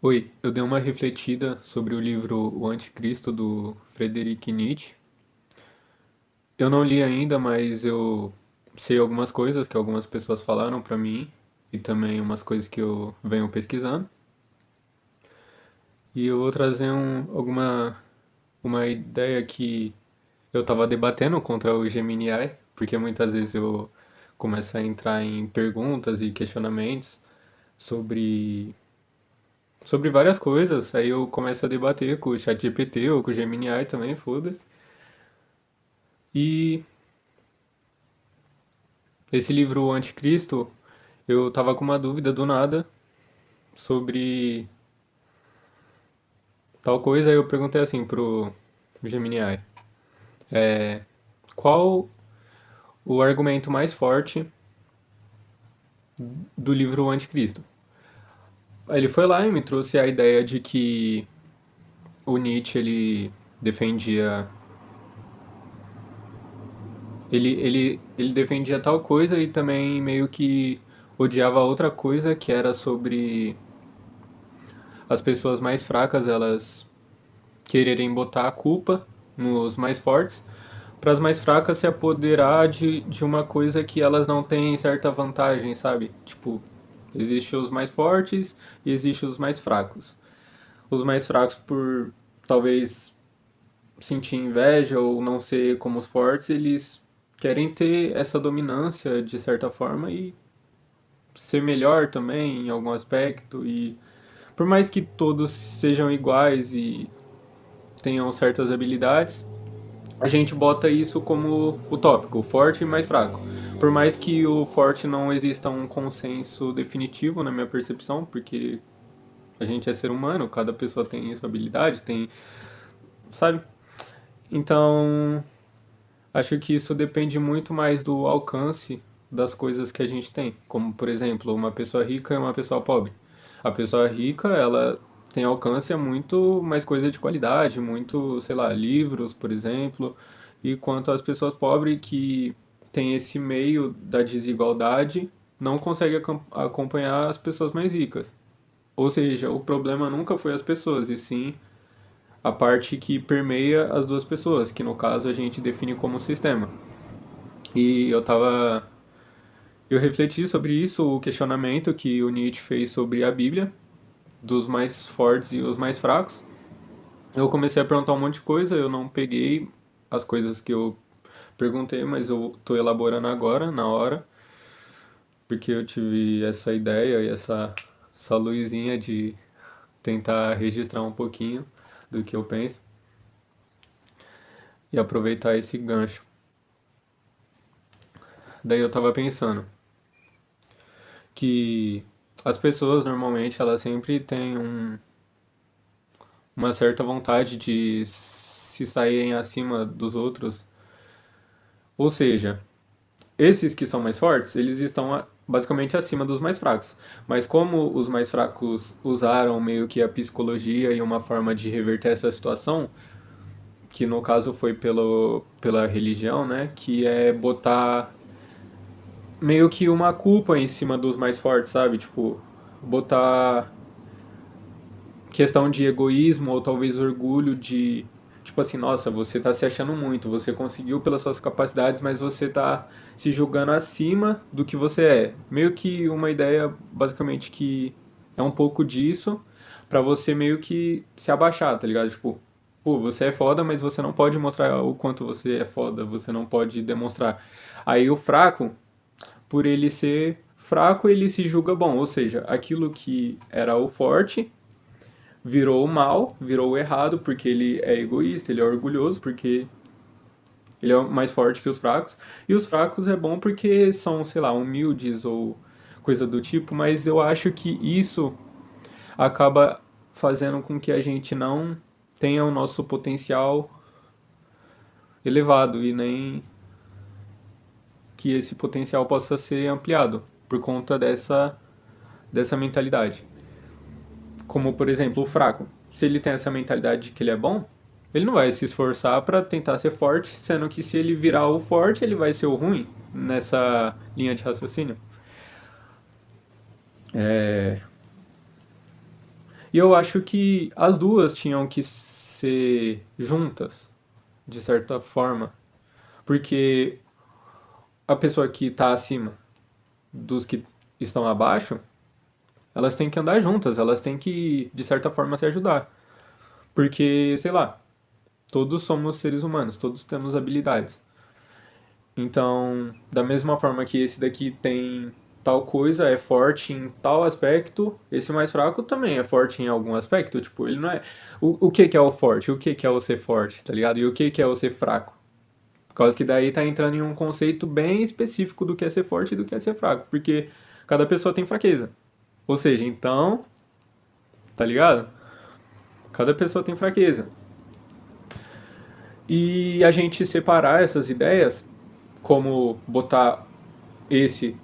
Oi, eu dei uma refletida sobre o livro O Anticristo do Friedrich Nietzsche. Eu não li ainda, mas eu sei algumas coisas que algumas pessoas falaram pra mim e também umas coisas que eu venho pesquisando. E eu vou trazer alguma uma ideia que eu tava debatendo contra o Gemini AI, porque muitas vezes eu começo a entrar em perguntas e questionamentos sobre sobre várias coisas, aí eu começo a debater com o ChatGPT ou com o Gemini AI também, foda-se. E esse livro O Anticristo, eu tava com uma dúvida do nada sobre tal coisa, aí eu perguntei assim pro Gemini AI, qual o argumento mais forte do livro O Anticristo? Aí ele foi lá e me trouxe a ideia de que o Nietzsche, ele defendia ele defendia tal coisa e também meio que odiava outra coisa que era sobre as pessoas mais fracas, elas quererem botar a culpa nos mais fortes, para as mais fracas se apoderar de uma coisa que elas não têm certa vantagem, sabe? Tipo, existe os mais fortes e existe os mais fracos. Os mais fracos por talvez sentir inveja ou não ser como os fortes, eles querem ter essa dominância de certa forma e ser melhor também em algum aspecto e por mais que todos sejam iguais e tenham certas habilidades, a gente bota isso como utópico, o forte e mais fraco. Por mais que o forte não exista um consenso definitivo na minha percepção, porque a gente é ser humano, cada pessoa tem sua habilidade, tem, sabe? Então, acho que isso depende muito mais do alcance das coisas que a gente tem. Como, por exemplo, uma pessoa rica e uma pessoa pobre. A pessoa rica, ela tem alcance a muito mais coisa de qualidade, muito, sei lá, livros, por exemplo. E quanto às pessoas pobres que têm esse meio da desigualdade, não conseguem acompanhar as pessoas mais ricas. Ou seja, o problema nunca foi as pessoas, e sim a parte que permeia as duas pessoas, que no caso a gente define como sistema. E eu refleti sobre isso, o questionamento que o Nietzsche fez sobre a Bíblia, dos mais fortes e os mais fracos. Eu comecei a perguntar um monte de coisa, eu não peguei as coisas que eu perguntei, mas eu tô elaborando agora, na hora, porque eu tive essa ideia e essa luzinha de tentar registrar um pouquinho do que eu penso e aproveitar esse gancho. Daí eu tava pensando que as pessoas normalmente elas sempre têm uma certa vontade de se saírem acima dos outros. Ou seja, esses que são mais fortes, eles estão basicamente acima dos mais fracos. Mas como os mais fracos usaram meio que a psicologia e uma forma de reverter essa situação, que no caso foi pela religião, né, que é botar meio que uma culpa em cima dos mais fortes, sabe? Tipo, botar questão de egoísmo ou talvez orgulho de tipo assim, nossa, você tá se achando muito, você conseguiu pelas suas capacidades, mas você tá se julgando acima do que você é. Meio que uma ideia basicamente que é um pouco disso pra você meio que se abaixar, tá ligado? Tipo, pô, você é foda, mas você não pode mostrar o quanto você é foda, você não pode demonstrar. Aí o fraco, por ele ser fraco, ele se julga bom, ou seja, aquilo que era o forte virou o mal, virou o errado, porque ele é egoísta, ele é orgulhoso, porque ele é mais forte que os fracos. E os fracos é bom porque são, sei lá, humildes ou coisa do tipo, mas eu acho que isso acaba fazendo com que a gente não tenha o nosso potencial elevado e nem que esse potencial possa ser ampliado por conta dessa mentalidade. Como, por exemplo, o fraco. Se ele tem essa mentalidade de que ele é bom, ele não vai se esforçar para tentar ser forte, sendo que se ele virar o forte, ele vai ser o ruim nessa linha de raciocínio. E eu acho que as duas tinham que ser juntas, de certa forma, porque a pessoa que está acima dos que estão abaixo, elas têm que andar juntas, elas têm que, de certa forma, se ajudar. Porque, sei lá, todos somos seres humanos, todos temos habilidades. Então, da mesma forma que esse daqui tem tal coisa, é forte em tal aspecto, esse mais fraco também é forte em algum aspecto. Tipo, ele não é. O que que é o forte? O que que é o ser forte, tá ligado? E o que que é o ser fraco? Por causa que daí tá entrando em um conceito bem específico do que é ser forte e do que é ser fraco. Porque cada pessoa tem fraqueza. Ou seja, então, tá ligado? Cada pessoa tem fraqueza. E a gente separar essas ideias, como botar esse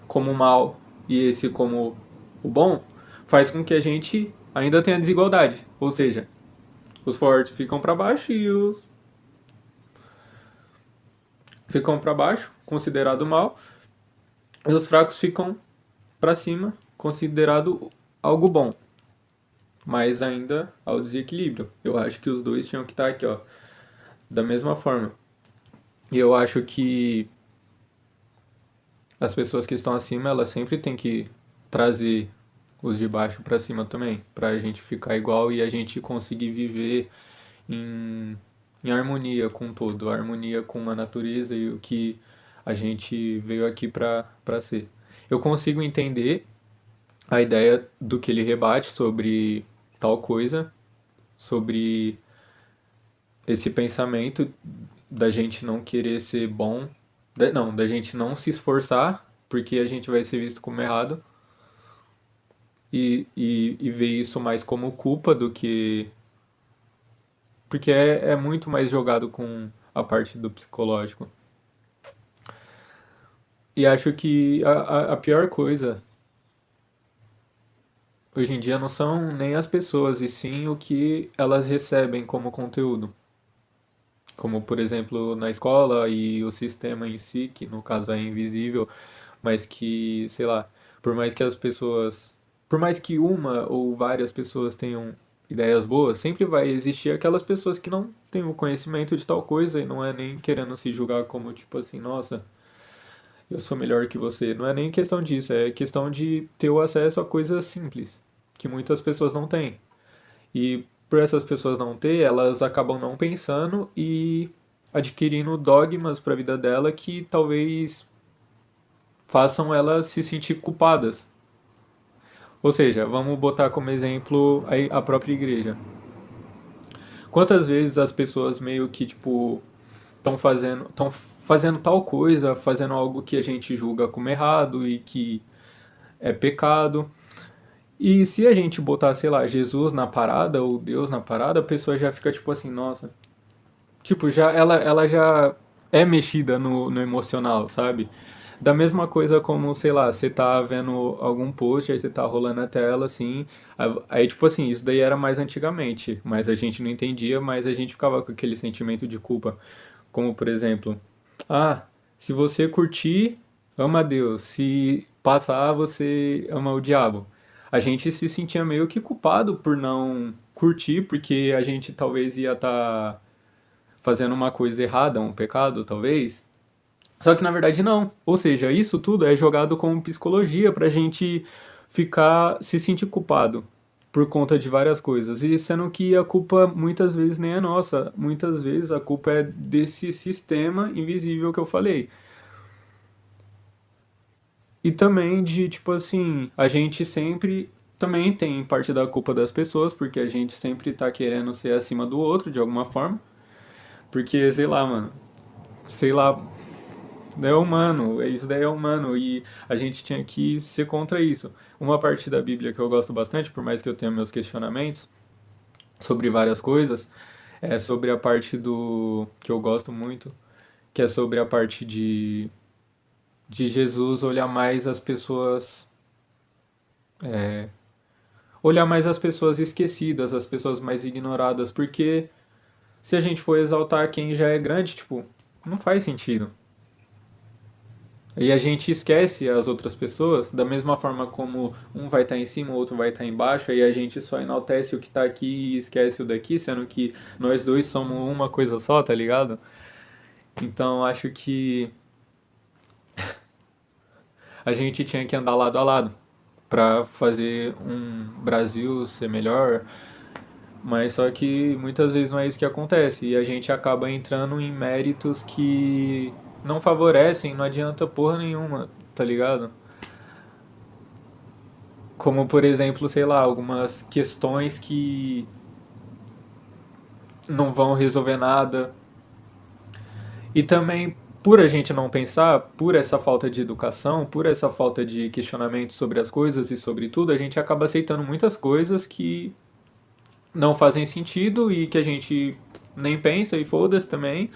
como o mal e esse como o bom, faz com que a gente ainda tenha desigualdade. Ou seja, os fortes ficam para baixo e os ficam para baixo, considerado mal, e os fracos ficam para cima, considerado algo bom. Mas ainda ao desequilíbrio. Eu acho que os dois tinham que estar aqui, ó, da mesma forma. E eu acho que as pessoas que estão acima, elas sempre têm que trazer os de baixo para cima também, pra gente ficar igual e a gente conseguir viver em, em harmonia com todo, harmonia com a natureza e o que a gente veio aqui para ser. Eu consigo entender a ideia do que ele rebate sobre tal coisa, sobre esse pensamento da gente não querer ser bom, não, da gente não se esforçar, porque a gente vai ser visto como errado, e ver isso mais como culpa do que. Porque é muito mais jogado com a parte do psicológico. E acho que a pior coisa hoje em dia não são nem as pessoas, e sim o que elas recebem como conteúdo. Como, por exemplo, na escola e o sistema em si, que no caso é invisível, mas que, sei lá, por mais que as pessoas, por mais que uma ou várias pessoas tenham ideias boas, sempre vai existir aquelas pessoas que não têm o conhecimento de tal coisa e não é nem querendo se julgar como tipo assim, nossa, eu sou melhor que você. Não é nem questão disso, é questão de ter o acesso a coisas simples, que muitas pessoas não têm. E por essas pessoas não ter, elas acabam não pensando e adquirindo dogmas para a vida dela que talvez façam elas se sentir culpadas. Ou seja, vamos botar como exemplo a própria igreja. Quantas vezes as pessoas meio que tipo estão fazendo tal coisa, fazendo algo que a gente julga como errado e que é pecado. E se a gente botar, sei lá, Jesus na parada ou Deus na parada, a pessoa já fica tipo assim, nossa. Tipo, ela já é mexida no emocional, sabe? Da mesma coisa como, sei lá, você tá vendo algum post, aí você tá rolando a tela, assim, aí tipo assim, isso daí era mais antigamente, mas a gente não entendia, mas a gente ficava com aquele sentimento de culpa. Como, por exemplo, ah, se você curtir, ama a Deus, se passar, você ama o diabo. A gente se sentia meio que culpado por não curtir, porque a gente talvez ia estar fazendo uma coisa errada, um pecado, talvez. Só que na verdade não. Ou seja, isso tudo é jogado como psicologia pra gente ficar se sentir culpado por conta de várias coisas. E sendo que a culpa muitas vezes nem é nossa, muitas vezes a culpa é desse sistema invisível que eu falei. E também de, tipo assim, a gente sempre também tem parte da culpa das pessoas, porque a gente sempre tá querendo ser acima do outro de alguma forma. Porque, sei lá, mano, sei lá, é humano, isso daí é humano e a gente tinha que ser contra isso. Uma parte da Bíblia que eu gosto bastante, por mais que eu tenha meus questionamentos sobre várias coisas, é sobre a parte do que eu gosto muito, que é sobre a parte de Jesus olhar mais as pessoas, olhar mais as pessoas esquecidas, as pessoas mais ignoradas, porque se a gente for exaltar quem já é grande, tipo, não faz sentido. E a gente esquece as outras pessoas, da mesma forma como um vai estar em cima, o outro vai estar embaixo, aí a gente só enaltece o que tá aqui e esquece o daqui, sendo que nós dois somos uma coisa só, tá ligado? Então acho que a gente tinha que andar lado a lado pra fazer um Brasil ser melhor, mas só que muitas vezes não é isso que acontece e a gente acaba entrando em méritos que não favorecem, não adianta porra nenhuma, tá ligado? Como, por exemplo, sei lá, algumas questões que não vão resolver nada. E também, por a gente não pensar, por essa falta de educação, por essa falta de questionamento sobre as coisas e sobre tudo, a gente acaba aceitando muitas coisas que não fazem sentido e que a gente nem pensa e foda-se também.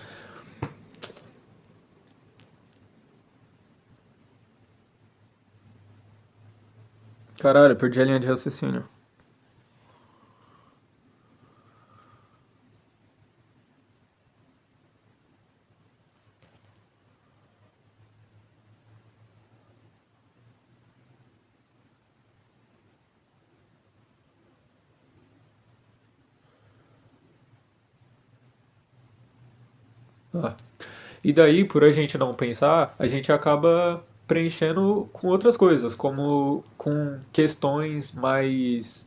Caralho, perdi a linha de raciocínio. Ah. E daí, por a gente não pensar, a gente acaba preenchendo com outras coisas, como com questões mais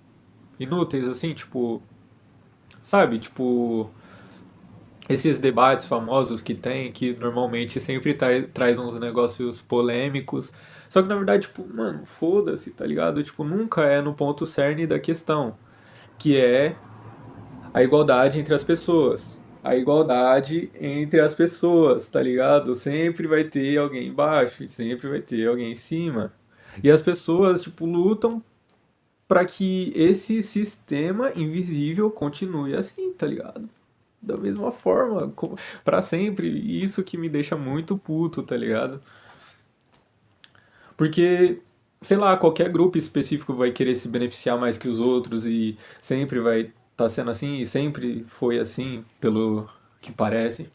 inúteis, assim, tipo, sabe? Tipo, esses debates famosos que tem, que normalmente sempre traz uns negócios polêmicos. Só que na verdade, tipo, mano, foda-se, tá ligado? Tipo, nunca é no ponto cerne da questão, que é a igualdade entre as pessoas. A igualdade entre as pessoas, tá ligado? Sempre vai ter alguém embaixo e sempre vai ter alguém em cima. E as pessoas, tipo, lutam para que esse sistema invisível continue assim, tá ligado? Da mesma forma, para sempre. E isso que me deixa muito puto, tá ligado? Porque, sei lá, qualquer grupo específico vai querer se beneficiar mais que os outros e sempre vai estar tá sendo assim e sempre foi assim, pelo que parece.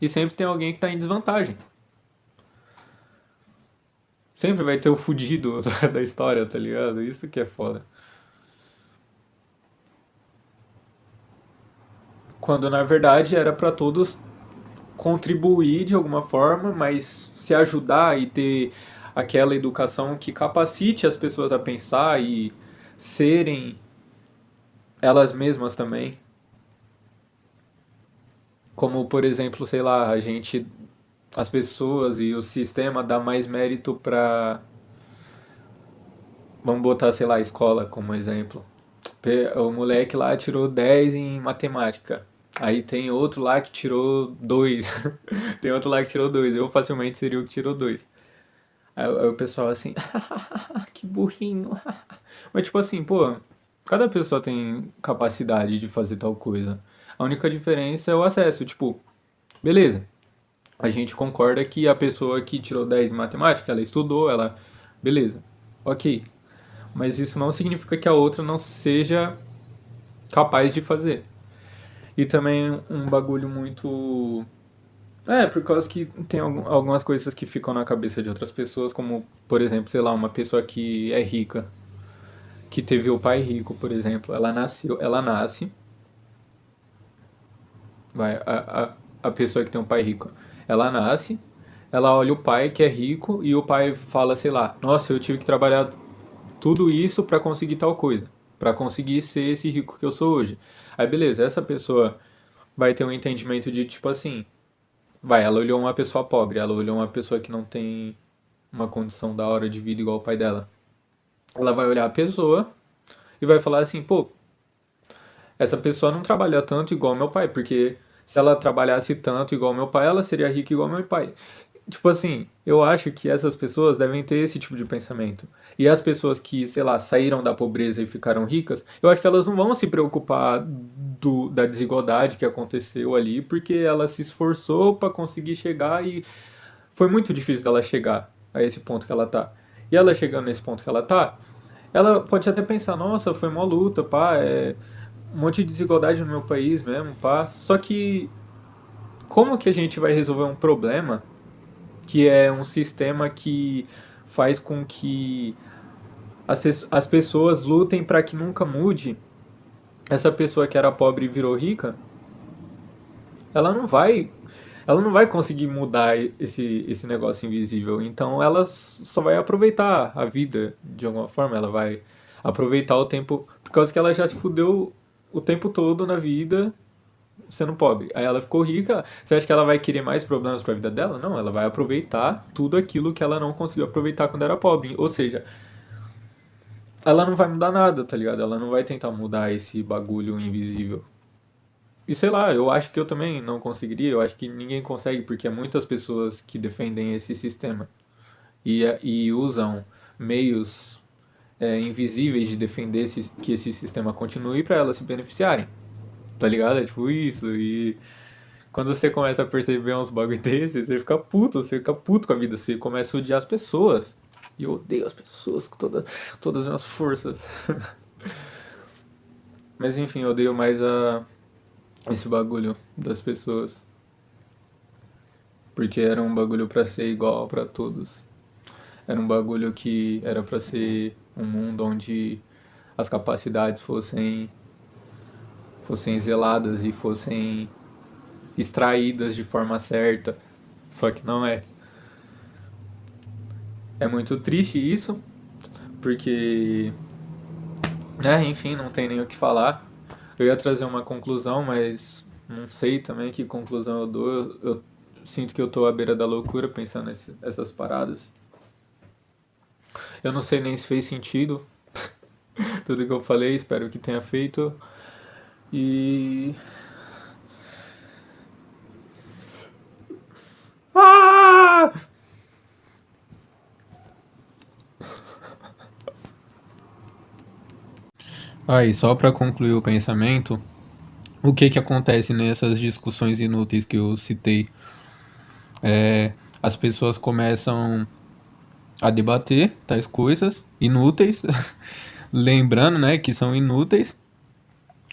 E sempre tem alguém que tá em desvantagem. Sempre vai ter o fudido da história, tá ligado? Isso que é foda. Quando na verdade era para todos contribuir de alguma forma, mas se ajudar e ter aquela educação que capacite as pessoas a pensar e serem elas mesmas também. Como, por exemplo, sei lá, a gente, as pessoas e o sistema dá mais mérito para, vamos botar, sei lá, a escola como exemplo. O moleque lá tirou 10 em matemática. Aí tem outro lá que tirou 2. Tem outro lá que tirou 2. Eu facilmente seria o que tirou 2. Aí o pessoal assim, que burrinho. Mas tipo assim, pô, cada pessoa tem capacidade de fazer tal coisa. A única diferença é o acesso. Tipo, beleza, a gente concorda que a pessoa que tirou 10 em matemática, ela estudou, ela. Beleza, ok. Mas isso não significa que a outra não seja capaz de fazer. E também um bagulho muito. É, por causa que tem algumas coisas que ficam na cabeça de outras pessoas, como, por exemplo, sei lá, uma pessoa que é rica, que teve o pai rico, por exemplo. Ela nasce, vai, a pessoa que tem um pai rico, ela nasce, ela olha o pai que é rico e o pai fala, sei lá, nossa, eu tive que trabalhar tudo isso para conseguir tal coisa, para conseguir ser esse rico que eu sou hoje. Aí beleza, essa pessoa vai ter um entendimento de tipo assim, vai, ela olhou uma pessoa pobre, ela olhou uma pessoa que não tem uma condição da hora de vida igual o pai dela. Ela vai olhar a pessoa e vai falar assim, pô, essa pessoa não trabalha tanto igual meu pai, porque se ela trabalhasse tanto igual meu pai, ela seria rica igual meu pai. Tipo assim, eu acho que essas pessoas devem ter esse tipo de pensamento. E as pessoas que, sei lá, saíram da pobreza e ficaram ricas, eu acho que elas não vão se preocupar da desigualdade que aconteceu ali, porque ela se esforçou para conseguir chegar e foi muito difícil dela chegar a esse ponto que ela tá. E ela chegando nesse ponto que ela pode até pensar, nossa, foi uma luta, pá, um monte de desigualdade no meu país mesmo, pá. Só que como que a gente vai resolver um problema que é um sistema que faz com que as pessoas lutem para que nunca mude. Essa pessoa que era pobre e virou rica, ela não vai ela não vai conseguir mudar esse negócio invisível. Então ela só vai aproveitar a vida de alguma forma. Ela vai aproveitar o tempo. Por causa que ela já se fudeu o tempo todo na vida sendo pobre. Aí ela ficou rica. Você acha que ela vai querer mais problemas pra vida dela? Não, ela vai aproveitar tudo aquilo que ela não conseguiu aproveitar quando era pobre. Ou seja, ela não vai mudar nada, tá ligado? Ela não vai tentar mudar esse bagulho invisível. E sei lá, eu acho que eu também não conseguiria, eu acho que ninguém consegue, porque há muitas pessoas que defendem esse sistema e usam meios invisíveis de defender que esse sistema continue para elas se beneficiarem. Tá ligado? É tipo isso. E quando você começa a perceber uns bagulho desses, você fica puto com a vida, você começa a odiar as pessoas. E eu odeio as pessoas com todas as minhas forças. Mas enfim, eu odeio mais esse bagulho das pessoas. Porque era um bagulho pra ser igual pra todos. Era um bagulho que era pra ser um mundo onde as capacidades fossem zeladas e fossem extraídas de forma certa. Só que não é. É muito triste isso, porque, enfim, não tem nem o que falar. Eu ia trazer uma conclusão, mas não sei também que conclusão eu dou. Eu sinto que eu tô à beira da loucura pensando nessas paradas. Eu não sei nem se fez sentido tudo que eu falei, espero que tenha feito. E. Ah! Aí, só para concluir o pensamento, o que que acontece nessas discussões inúteis que eu citei? As pessoas começam a debater tais coisas inúteis, lembrando, né, que são inúteis.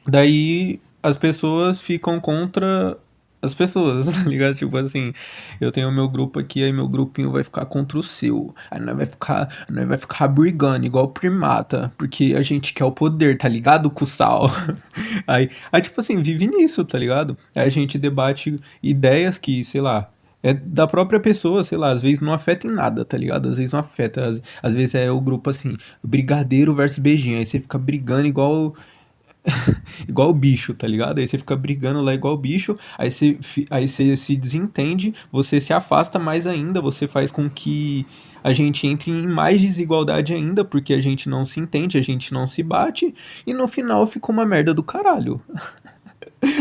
Daí as pessoas ficam contra as pessoas, tá ligado? Tipo assim, eu tenho o meu grupo aqui, aí meu grupinho vai ficar contra o seu. Aí nós vai ficar brigando igual primata, porque a gente quer o poder, tá ligado, Kussal? Aí, tipo assim, vive nisso, tá ligado? Aí a gente debate ideias que, sei lá, é da própria pessoa, sei lá, às vezes não afeta em nada, tá ligado? Às vezes não afeta, às vezes é o grupo assim, brigadeiro versus beijinho, aí você fica brigando igual bicho, tá ligado? Aí você fica brigando lá igual bicho, aí você se desentende, você se afasta mais ainda, você faz com que a gente entre em mais desigualdade ainda, porque a gente não se entende, a gente não se bate, e no final fica uma merda do caralho.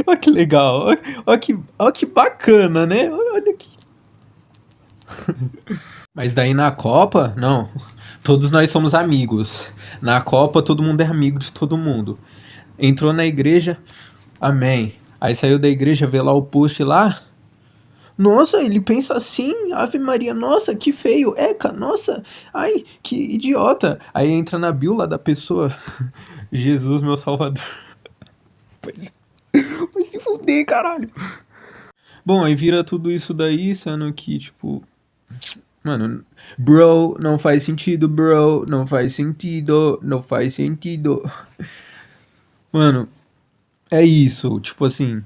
Olha que legal, olha que bacana, né? Olha que. Mas daí na Copa, não. Todos nós somos amigos. Na Copa, todo mundo é amigo de todo mundo. Entrou na igreja, amém. Aí saiu da igreja, vê lá o post lá. Nossa, ele pensa assim, Ave Maria, nossa, que feio, Eca, nossa, ai, que idiota. Aí entra na bio lá da pessoa, Jesus, meu salvador. Vai se fuder, caralho. Bom, aí vira tudo isso daí, sendo que, tipo, mano, bro, não faz sentido, bro, não faz sentido, não faz sentido. Mano, é isso, tipo assim,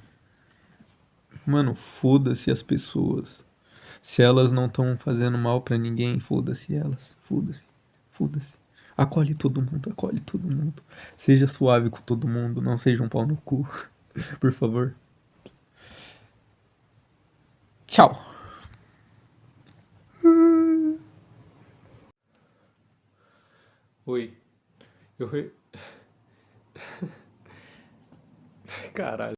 mano, foda-se as pessoas. Se elas não estão fazendo mal pra ninguém, foda-se elas. Foda-se. Foda-se. Acolhe todo mundo, acolhe todo mundo. Seja suave com todo mundo, não seja um pau no cu. Por favor. Tchau. Oi. Eu. Caralho.